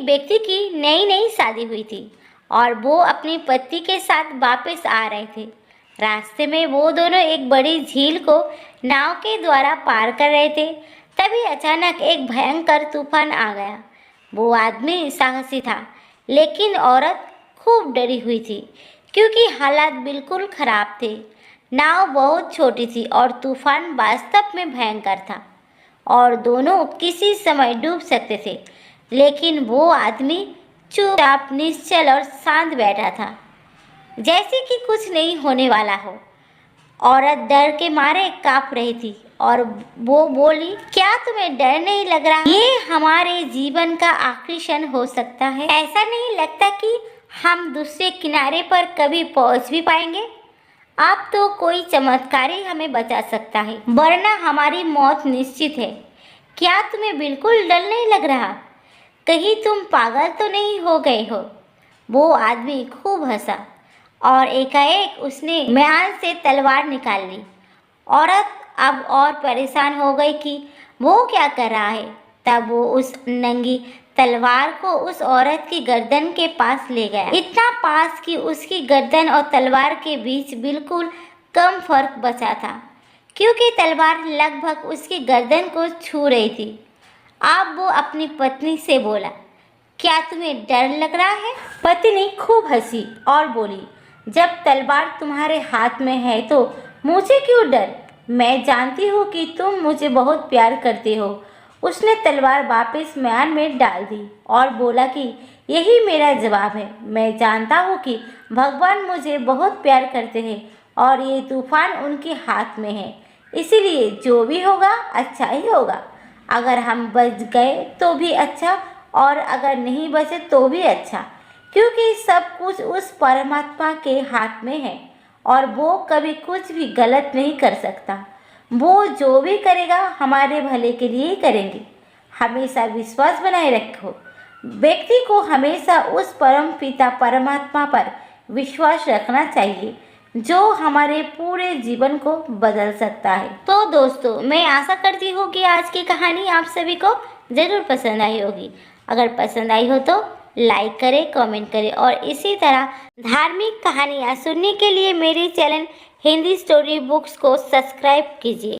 व्यक्ति की नई नई शादी हुई थी और वो अपने पति के साथ वापस आ रहे थे। रास्ते में वो दोनों एक बड़ी झील को नाव के द्वारा पार कर रहे थे। तभी अचानक एक भयंकर तूफान आ गया। वो आदमी साहसी था, लेकिन औरत खूब डरी हुई थी क्योंकि हालात बिल्कुल खराब थे। नाव बहुत छोटी थी और तूफान वास्तव में भयंकर था और दोनों किसी समय डूब सकते थे। लेकिन वो आदमी चुपचाप, निश्चल और शांत बैठा था, जैसे कि कुछ नहीं होने वाला हो। औरत डर के मारे कांप रही थी और वो बोली, क्या तुम्हें डर नहीं लग रहा? ये हमारे जीवन का आखिरी क्षण हो सकता है। ऐसा नहीं लगता कि हम दूसरे किनारे पर कभी पहुंच भी पाएंगे। अब तो कोई चमत्कार ही हमें बचा सकता है, वरना हमारी मौत निश्चित है। क्या तुम्हें बिल्कुल डर नहीं लग रहा? कहीं तुम पागल तो नहीं हो गए हो? वो आदमी खूब हंसा और एकाएक उसने म्यान से तलवार निकाल ली। औरत अब और परेशान हो गई कि वो क्या कर रहा है। तब वो उस नंगी तलवार को उस औरत की गर्दन के पास ले गया, इतना पास कि उसकी गर्दन और तलवार के बीच बिल्कुल कम फर्क बचा था, क्योंकि तलवार लगभग उसकी गर्दन को छू रही थी। अब वो अपनी पत्नी से बोला, क्या तुम्हें डर लग रहा है? पत्नी खूब हंसी और बोली, जब तलवार तुम्हारे हाथ में है तो मुझे क्यों डर? मैं जानती हूँ कि तुम मुझे बहुत प्यार करते हो। उसने तलवार वापस म्यान में डाल दी और बोला कि यही मेरा जवाब है। मैं जानता हूँ कि भगवान मुझे बहुत प्यार करते हैं और ये तूफान उनके हाथ में है, इसीलिए जो भी होगा अच्छा ही होगा। अगर हम बच गए तो भी अच्छा और अगर नहीं बचे तो भी अच्छा, क्योंकि सब कुछ उस परमात्मा के हाथ में है और वो कभी कुछ भी गलत नहीं कर सकता। वो जो भी करेगा हमारे भले के लिए ही करेंगे। हमेशा विश्वास बनाए रखो। व्यक्ति को हमेशा उस परम पिता परमात्मा पर विश्वास रखना चाहिए, जो हमारे पूरे जीवन को बदल सकता है। तो दोस्तों, मैं आशा करती हूँ कि आज की कहानी आप सभी को ज़रूर पसंद आई होगी। अगर पसंद आई हो तो लाइक करें, कमेंट करें और इसी तरह धार्मिक कहानियाँ सुनने के लिए मेरे चैनल हिंदी स्टोरी बुक्स को सब्सक्राइब कीजिए।